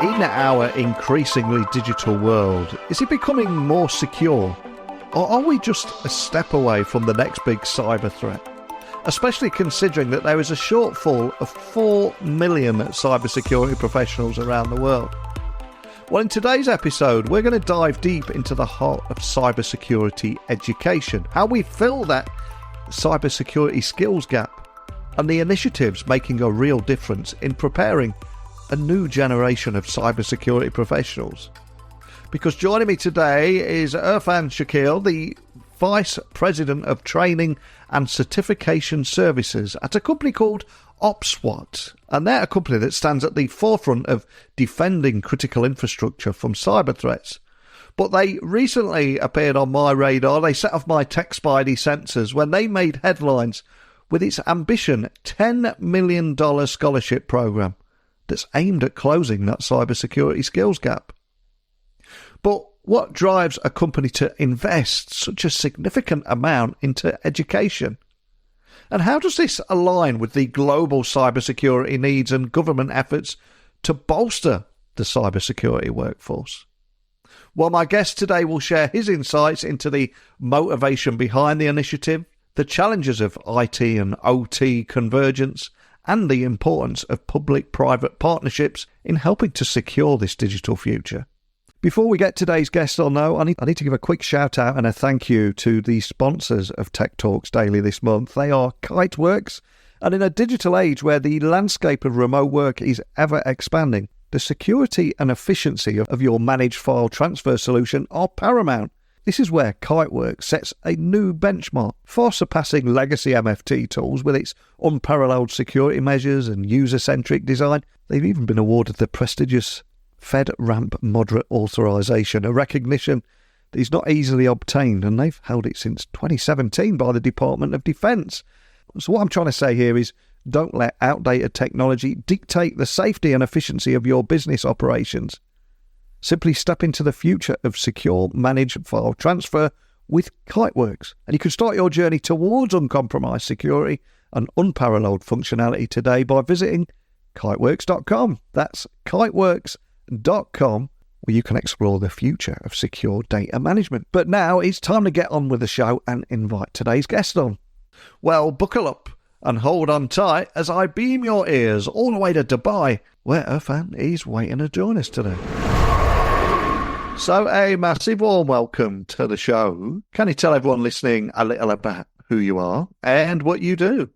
In our increasingly digital world, is it becoming more secure? Or are we just a step away from the next big cyber threat? Especially considering that there is a shortfall of 4 million cybersecurity professionals around the world. Well, in today's episode, we're going to dive deep into the heart of cybersecurity education, how we fill that cybersecurity skills gap, and the initiatives making a real difference in preparing a new generation of cybersecurity professionals. Because joining me today is Irfan Shakeel, the Vice President of Training and Certification Services at a company called OPSWAT. And they're a company that stands at the forefront of defending critical infrastructure from cyber threats. But they recently appeared on my radar. They set off my tech spidey sensors when they made headlines with its ambition $10 million scholarship program that's aimed at closing that cybersecurity skills gap. But what drives a company to invest such a significant amount into education? And how does this align with the global cybersecurity needs and government efforts to bolster the cybersecurity workforce? Well, my guest today will share his insights into the motivation behind the initiative, the challenges of IT and OT convergence, and the importance of public-private partnerships in helping to secure this digital future. Before we get today's guest on, though, I need to give a quick shout-out and a thank you to the sponsors of Tech Talks Daily this month. They are Kiteworks, and in a digital age where the landscape of remote work is ever expanding, the security and efficiency of your managed file transfer solution are paramount. This is where Kiteworks sets a new benchmark, far surpassing legacy MFT tools with its unparalleled security measures and user-centric design. They've even been awarded the prestigious FedRAMP Moderate Authorization, a recognition that is not easily obtained, and they've held it since 2017 by the Department of Defense. So what I'm trying to say here is don't let outdated technology dictate the safety and efficiency of your business operations. Simply step into the future of secure managed file transfer with Kiteworks, and you can start your journey towards uncompromised security and unparalleled functionality today by visiting kiteworks.com. That's kiteworks.com, where you can explore the future of secure data management. But now it's time to get on with the show and invite today's guest on. Well, buckle up and hold on tight as I beam your ears all the way to Dubai, where Irfan is waiting to join us today. So a massive warm welcome to the show. Can you tell everyone listening a little about who you are and what you do?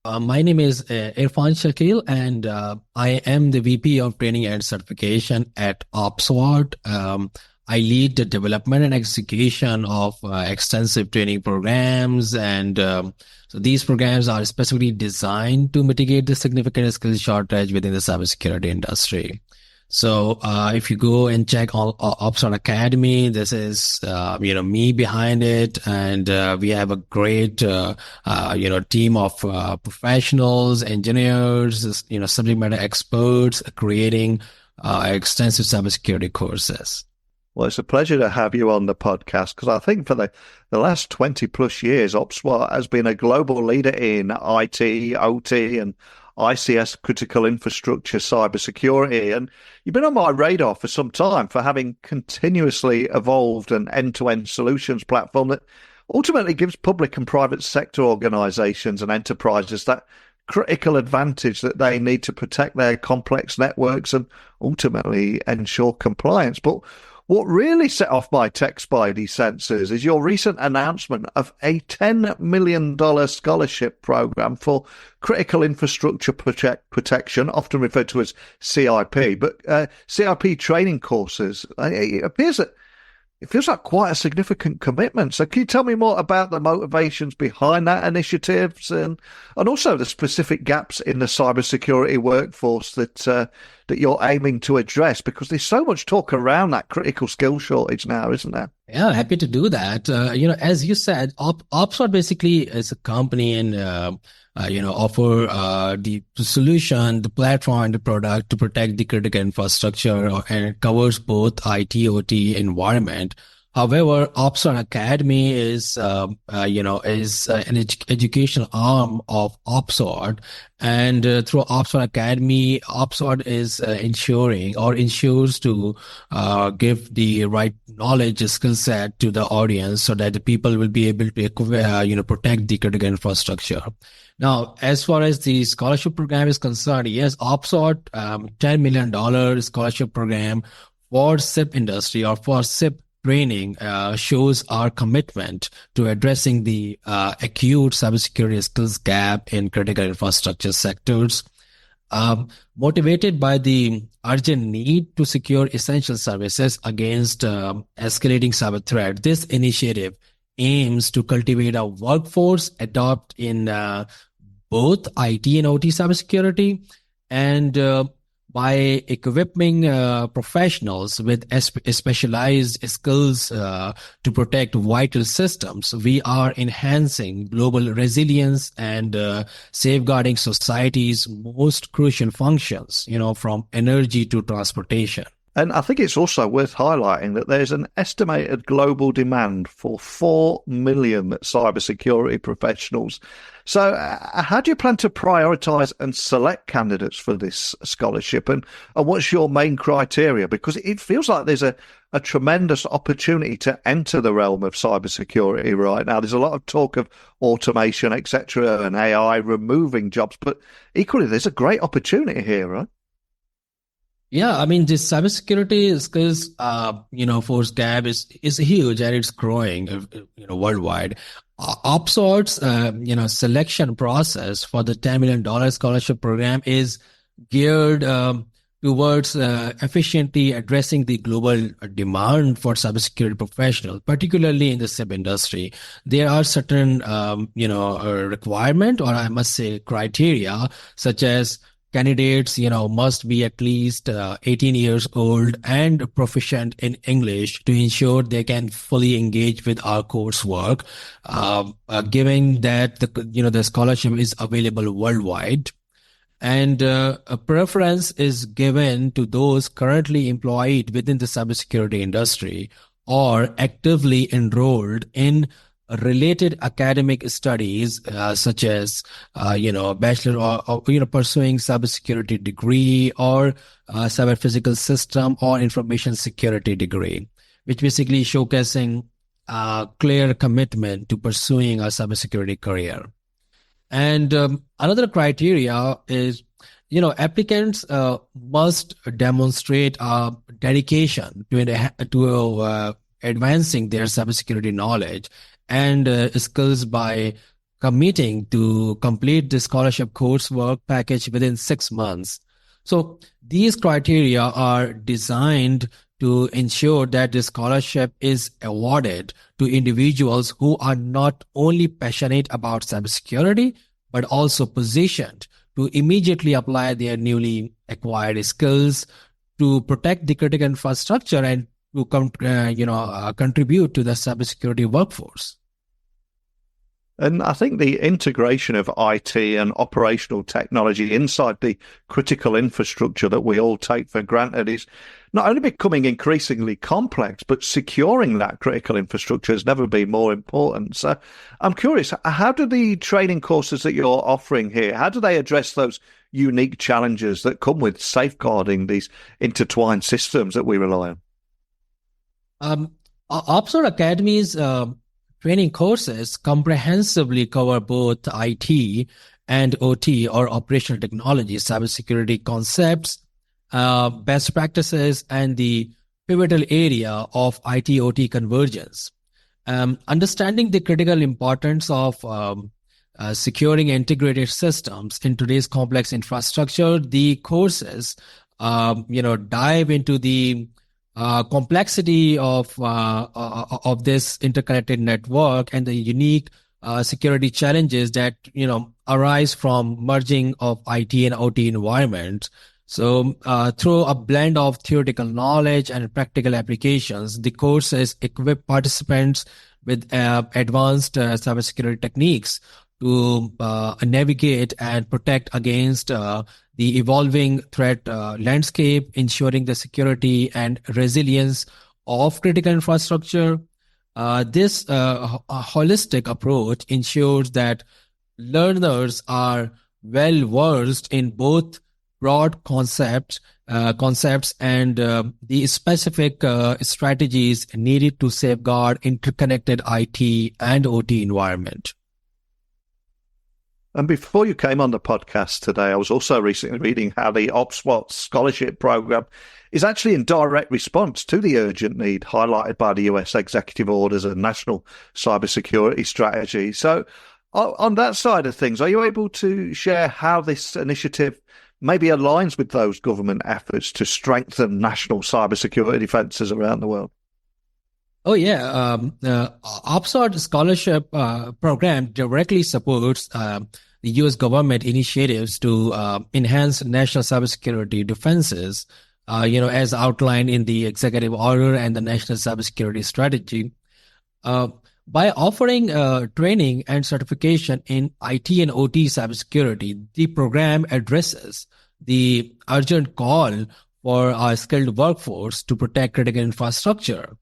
My name is Irfan Shakeel, and I am the VP of Training and Certification at OPSWAT. I lead the development and execution of extensive training programs, and so these programs are specifically designed to mitigate the significant skill shortage within the cybersecurity industry. So if you go and check OPSWAT Academy, this is me behind it, and we have a great team of professionals, engineers, subject matter experts creating extensive cybersecurity courses. Well, it's a pleasure to have you on the podcast, because I think for the last 20 plus years, OPSWAT has been a global leader in IT, OT, and ICS, critical infrastructure, cybersecurity. And you've been on my radar for some time for having continuously evolved an end-to-end solutions platform that ultimately gives public and private sector organizations and enterprises that critical advantage that they need to protect their complex networks and ultimately ensure compliance. But what really set off my tech spidey sensors is your recent announcement of a $10 million scholarship program for critical infrastructure protection, often referred to as CIP, but CIP training courses. It appears that it feels like quite a significant commitment. So can you tell me more about the motivations behind that initiatives and also the specific gaps in the cybersecurity workforce that you're aiming to address? Because there's so much talk around that critical skill shortage now, isn't there? Yeah, happy to do that. As you said, OPSWAT basically is a company and offer the solution, the platform, the product to protect the critical infrastructure, and it covers both IT, OT environment However, OPSWAT Academy is, an educational arm of OPSWAT, and through OPSWAT Academy, OPSWAT is ensuring or ensures to give the right knowledge, skill set to the audience, so that the people will be able to, protect the critical infrastructure. Now, as far as the scholarship program is concerned, yes, OPSWAT, $10 million scholarship program for SIP industry or for SIP training shows our commitment to addressing the acute cybersecurity skills gap in critical infrastructure sectors. Motivated by the urgent need to secure essential services against escalating cyber threat, this initiative aims to cultivate a workforce adept in both IT and OT cybersecurity, and by equipping professionals with specialized skills to protect vital systems, we are enhancing global resilience and safeguarding society's most crucial functions, from energy to transportation. And I think it's also worth highlighting that there's an estimated global demand for 4 million cybersecurity professionals. So how do you plan to prioritise and select candidates for this scholarship? And what's your main criteria? Because it feels like there's a tremendous opportunity to enter the realm of cybersecurity right now. There's a lot of talk of automation, etc., and AI removing jobs, but equally there's a great opportunity here, right? Yeah, I mean, this cybersecurity skills, force gap is huge, and it's growing, worldwide. OPSWAT's, selection process for the $10 million scholarship program is geared towards efficiently addressing the global demand for cybersecurity professionals, particularly in the SIP industry. There are certain, requirement, or I must say criteria, such as candidates, must be at least 18 years old and proficient in English to ensure they can fully engage with our coursework, given that the scholarship is available worldwide. And a preference is given to those currently employed within the cybersecurity industry or actively enrolled in related academic studies, such as, bachelor or pursuing cybersecurity degree, or cyber physical system or information security degree, which basically showcasing clear commitment to pursuing a cybersecurity career. And another criteria is, applicants must demonstrate a dedication to advancing their cybersecurity knowledge and skills by committing to complete the scholarship coursework package within 6 months. So these criteria are designed to ensure that the scholarship is awarded to individuals who are not only passionate about cybersecurity, but also positioned to immediately apply their newly acquired skills to protect the critical infrastructure and to contribute to the cybersecurity workforce. And I think the integration of IT and operational technology inside the critical infrastructure that we all take for granted is not only becoming increasingly complex, but securing that critical infrastructure has never been more important. So I'm curious, how do the training courses that you're offering here, how do they address those unique challenges that come with safeguarding these intertwined systems that we rely on? OPSWAT Academy's training courses comprehensively cover both IT and OT, or operational technology, cybersecurity concepts, best practices, and the pivotal area of IT-OT convergence. Understanding the critical importance of securing integrated systems in today's complex infrastructure, the courses, dive into the complexity of this interconnected network and the unique security challenges that arise from merging of IT and OT environments. So through a blend of theoretical knowledge and practical applications, the courses equip participants with advanced cybersecurity techniques to navigate and protect against the evolving threat landscape, ensuring the security and resilience of critical infrastructure. This holistic approach ensures that learners are well versed in both broad concepts and the specific strategies needed to safeguard interconnected IT and OT environment. And before you came on the podcast today, I was also recently reading how the OPSWAT scholarship program is actually in direct response to the urgent need highlighted by the US executive orders and National Cybersecurity Strategy. So on that side of things, are you able to share how this initiative maybe aligns with those government efforts to strengthen national cybersecurity defences around the world? Oh yeah, OPSWAT scholarship program directly supports the U.S. government initiatives to enhance national cybersecurity defenses, as outlined in the executive order and the National Cybersecurity Strategy. By offering training and certification in IT and OT cybersecurity, the program addresses the urgent call for our skilled workforce to protect critical infrastructure.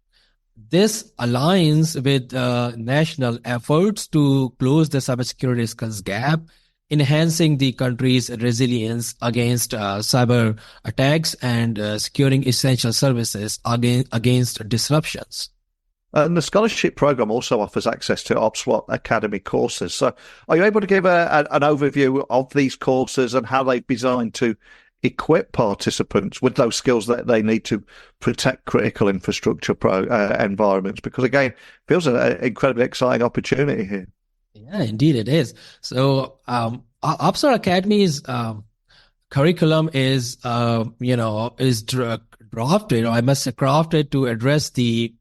This aligns with national efforts to close the cybersecurity skills gap, enhancing the country's resilience against cyber attacks and securing essential services against disruptions. And the scholarship program also offers access to OPSWAT Academy courses. So are you able to give an overview of these courses and how they're designed to equip participants with those skills that they need to protect critical infrastructure environments? Because again, it feels an incredibly exciting opportunity here. Yeah, indeed it is. So OPSWAT Academy's curriculum is drafted, or I must say crafted, to address the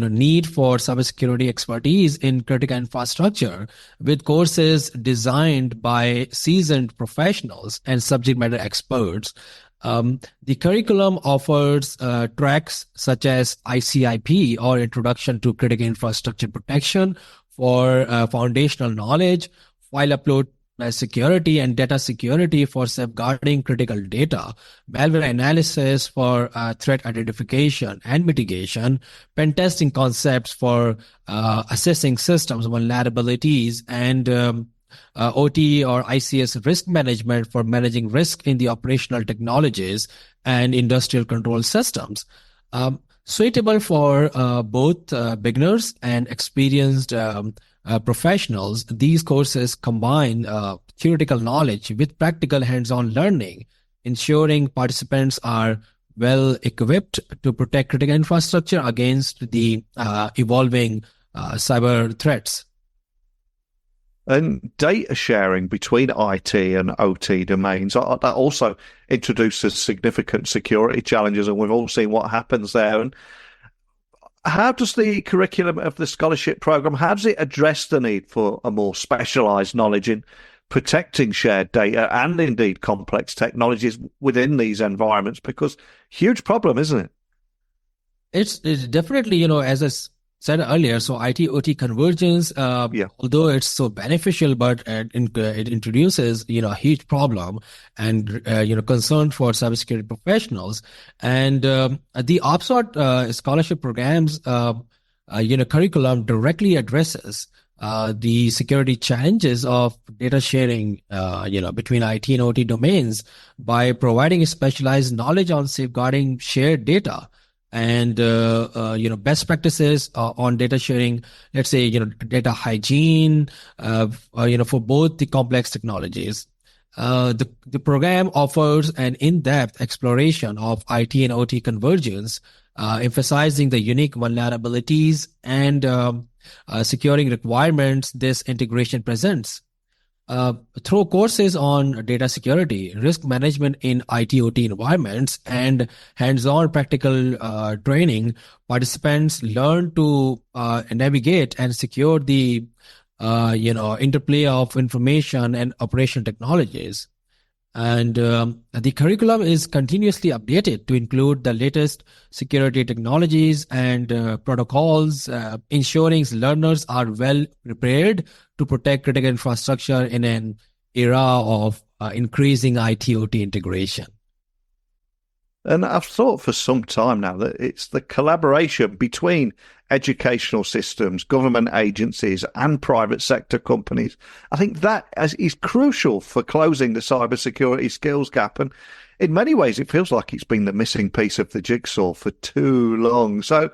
need for cybersecurity expertise in critical infrastructure, with courses designed by seasoned professionals and subject matter experts. The curriculum offers tracks such as ICIP, or Introduction to Critical Infrastructure Protection, for foundational knowledge, file upload security and data security for safeguarding critical data, malware analysis for threat identification and mitigation, pen testing concepts for assessing systems vulnerabilities, and OT or ICS risk management for managing risk in the operational technologies and industrial control systems. Suitable for both beginners and experienced professionals, these courses combine theoretical knowledge with practical hands-on learning, ensuring participants are well equipped to protect critical infrastructure against the evolving cyber threats. And data sharing between IT and OT domains, that also introduces significant security challenges, and we've all seen what happens there. And how does the curriculum of the scholarship program, how does it address the need for a more specialised knowledge in protecting shared data and indeed complex technologies within these environments? Because huge problem, isn't it? It's definitely, as I said earlier, so IT-OT convergence, although it's so beneficial, but it introduces, a huge problem and, concern for cybersecurity professionals. And the OPSWAT scholarship programs, curriculum directly addresses the security challenges of data sharing, between IT and OT domains by providing specialized knowledge on safeguarding shared data and best practices on data sharing, let's say data hygiene, for both the complex technologies. The program offers an in-depth exploration of IT and OT convergence, emphasizing the unique vulnerabilities and securing requirements this integration presents. Through courses on data security, risk management in IT/OT environments, and hands-on practical training, participants learn to navigate and secure the interplay of information and operational technologies. And the curriculum is continuously updated to include the latest security technologies and protocols, ensuring learners are well prepared to protect critical infrastructure in an era of increasing IT/OT integration. And I've thought for some time now that it's the collaboration between educational systems, government agencies, and private sector companies. I think that is crucial for closing the cybersecurity skills gap. And in many ways, it feels like it's been the missing piece of the jigsaw for too long. So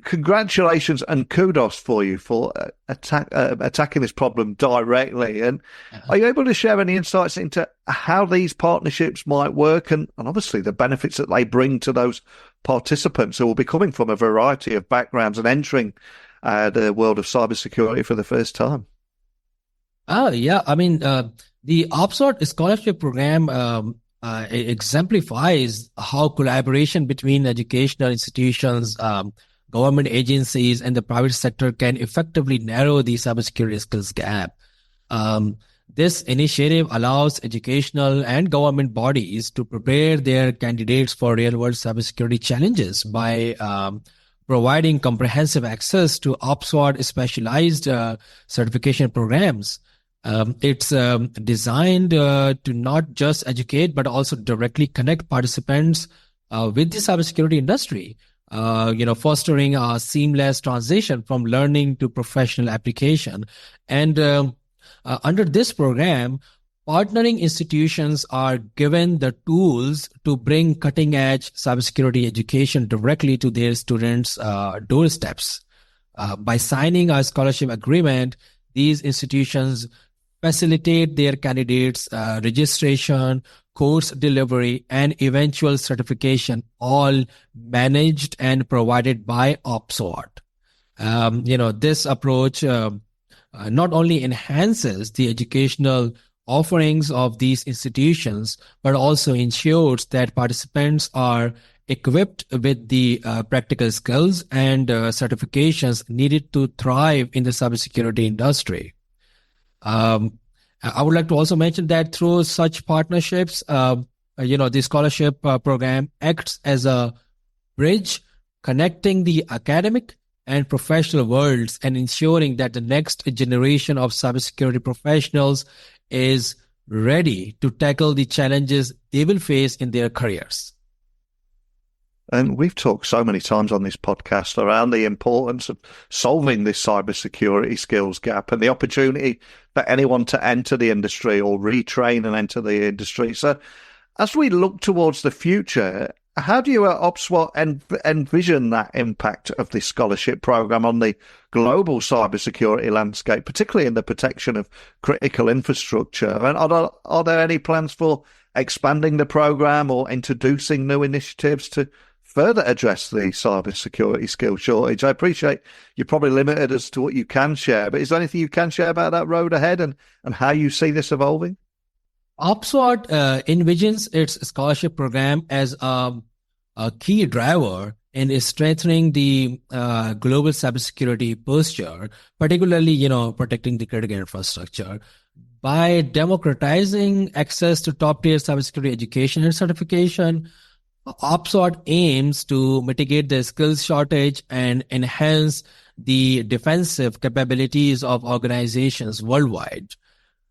congratulations and kudos for you for attacking this problem directly. And are you able to share any insights into how these partnerships might work and obviously the benefits that they bring to those participants who will be coming from a variety of backgrounds and entering the world of cybersecurity for the first time? Yeah. I mean, the OPSWAT scholarship program exemplifies how collaboration between educational institutions, government agencies, and the private sector can effectively narrow the cybersecurity skills gap. This initiative allows educational and government bodies to prepare their candidates for real-world cybersecurity challenges by providing comprehensive access to OPSWAT specialized certification programs. It's designed to not just educate, but also directly connect participants with the cybersecurity industry, fostering a seamless transition from learning to professional application. And under this program, partnering institutions are given the tools to bring cutting-edge cybersecurity education directly to their students' doorsteps. By signing a scholarship agreement, these institutions facilitate their candidates' registration, course delivery, and eventual certification, all managed and provided by OPSWAT. This approach not only enhances the educational offerings of these institutions, but also ensures that participants are equipped with the practical skills and certifications needed to thrive in the cybersecurity industry. I would like to also mention that through such partnerships, the scholarship program acts as a bridge connecting the academic and professional worlds and ensuring that the next generation of cybersecurity professionals is ready to tackle the challenges they will face in their careers. And we've talked so many times on this podcast around the importance of solving this cybersecurity skills gap and the opportunity for anyone to enter the industry or retrain and enter the industry. So as we look towards the future, how do you at OPSWAT envision that impact of this scholarship program on the global cybersecurity landscape, particularly in the protection of critical infrastructure? And are there any plans for expanding the program or introducing new initiatives to further address the cybersecurity skill shortage? I appreciate you're probably limited as to what you can share, but is there anything you can share about that road ahead and how you see this evolving? OPSWAT envisions its scholarship program as a key driver in strengthening the global cybersecurity posture, particularly, protecting the critical infrastructure. By democratizing access to top-tier cybersecurity education and certification, OPSWAT aims to mitigate the skills shortage and enhance the defensive capabilities of organizations worldwide.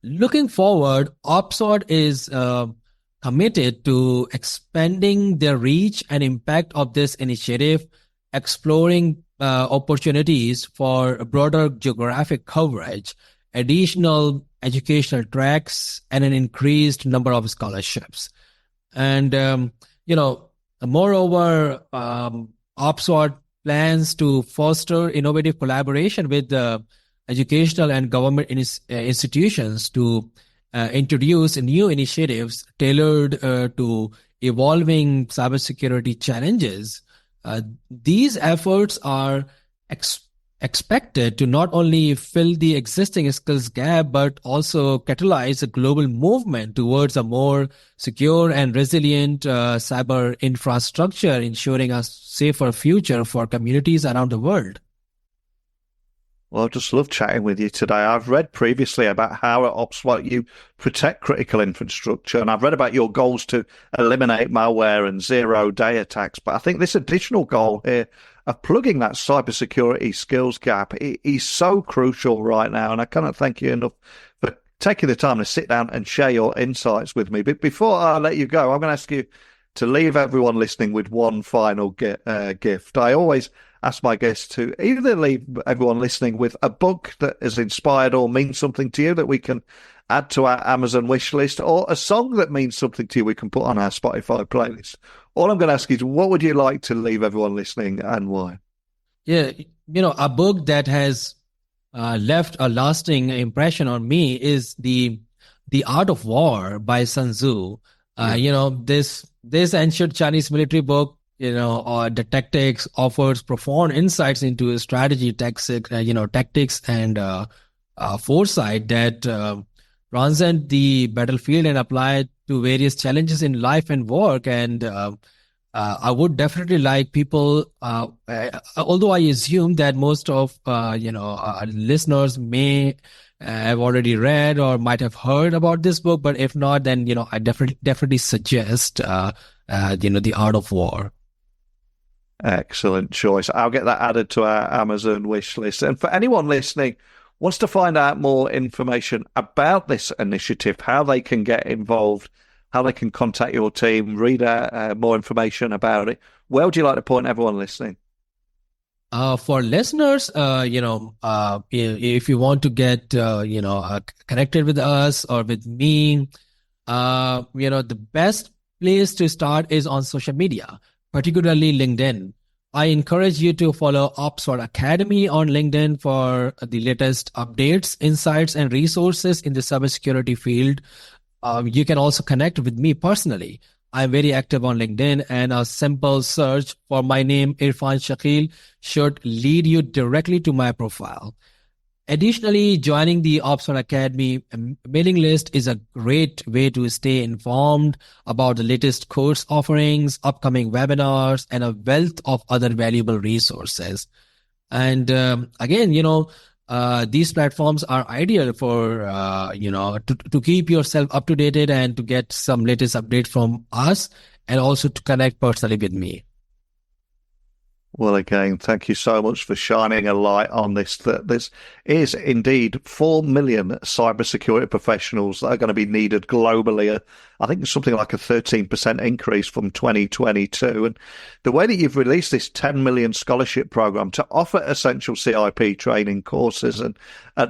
Looking forward, OPSWAT is committed to expanding the reach and impact of this initiative, exploring opportunities for broader geographic coverage, additional educational tracks, and an increased number of scholarships. And, moreover, OPSWAT plans to foster innovative collaboration with educational and government institutions to introduce new initiatives tailored to evolving cybersecurity challenges. These efforts are expected to not only fill the existing skills gap, but also catalyze a global movement towards a more secure and resilient cyber infrastructure, ensuring a safer future for communities around the world. Well, I just love chatting with you today. I've read previously about how at OPSWAT you protect critical infrastructure, and I've read about your goals to eliminate malware and zero-day attacks. But I think this additional goal here of plugging that cybersecurity skills gap is so crucial right now, and I cannot thank you enough for taking the time to sit down and share your insights with me. But before I let you go, I'm going to ask you to leave everyone listening with one final gift, I always ask my guests to either leave everyone listening with a book that has inspired or means something to you that we can add to our Amazon wish list, or a song that means something to you we can put on our Spotify playlist. All I'm going to ask is, what would you like to leave everyone listening and why? Yeah, a book that has left a lasting impression on me is The Art of War by Sun Tzu. This ancient Chinese military book, the tactics offers profound insights into strategy, tactics and foresight that transcend the battlefield and apply to various challenges in life and work. And I would definitely like people, although I assume that most of listeners may have already read or might have heard about this book, but if not, then I definitely suggest The Art of War. Excellent choice. I'll get that added to our Amazon wish list. And for anyone listening wants to find out more information about this initiative, how they can get involved, how they can contact your team, read more information about it, where would you like to point everyone listening? For listeners, if you want to get, connected with us or with me, the best place to start is on social media, particularly LinkedIn. I encourage you to follow OPSWAT Academy on LinkedIn for the latest updates, insights, and resources in the cybersecurity field. You can also connect with me personally. I'm very active on LinkedIn, and a simple search for my name, Irfan Shakeel, should lead you directly to my profile. Additionally, joining the OPSWAT Academy mailing list is a great way to stay informed about the latest course offerings, upcoming webinars, and a wealth of other valuable resources. And again, these platforms are ideal for, to keep yourself up to date and to get some latest updates from us, and also to connect personally with me. Well, again, thank you so much for shining a light on this. That this is indeed 4 million cybersecurity professionals that are going to be needed globally. I think it's something like a 13% increase from 2022. And the way that you've released this 10 million scholarship program to offer essential CIP training courses, and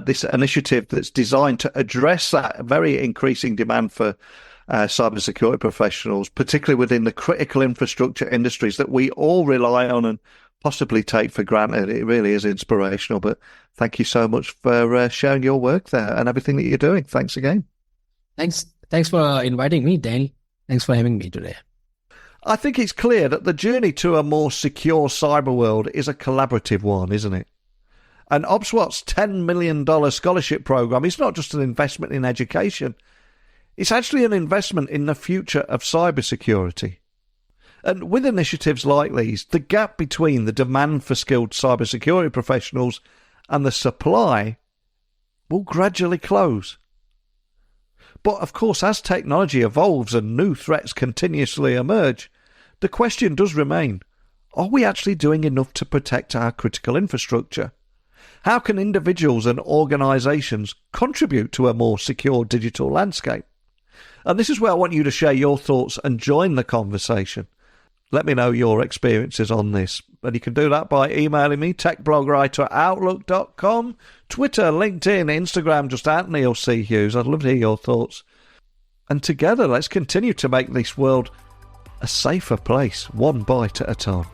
this initiative that's designed to address that very increasing demand for cybersecurity professionals, particularly within the critical infrastructure industries that we all rely on and possibly take for granted. It really is inspirational. But thank you so much for sharing your work there and everything that you're doing. Thanks again. Thanks for inviting me, Danny. Thanks for having me today. I think it's clear that the journey to a more secure cyber world is a collaborative one, isn't it? And OPSWAT's $10 million scholarship program is not just an investment in education. It's actually an investment in the future of cybersecurity. And with initiatives like these, the gap between the demand for skilled cybersecurity professionals and the supply will gradually close. But of course, as technology evolves and new threats continuously emerge, the question does remain, are we actually doing enough to protect our critical infrastructure? How can individuals and organisations contribute to a more secure digital landscape? And this is where I want you to share your thoughts and join the conversation. Let me know your experiences on this. And you can do that by emailing me, techblogwriter@outlook.com, Twitter, LinkedIn, Instagram, just @NeilC.Hughes. I'd love to hear your thoughts. And together, let's continue to make this world a safer place, one bite at a time.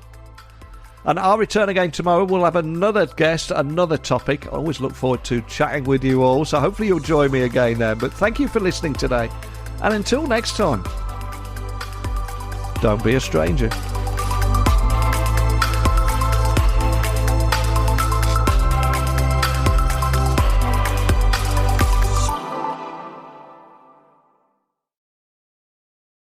And I'll return again tomorrow. We'll have another guest, another topic. I always look forward to chatting with you all. So hopefully you'll join me again then. But thank you for listening today. And until next time, don't be a stranger.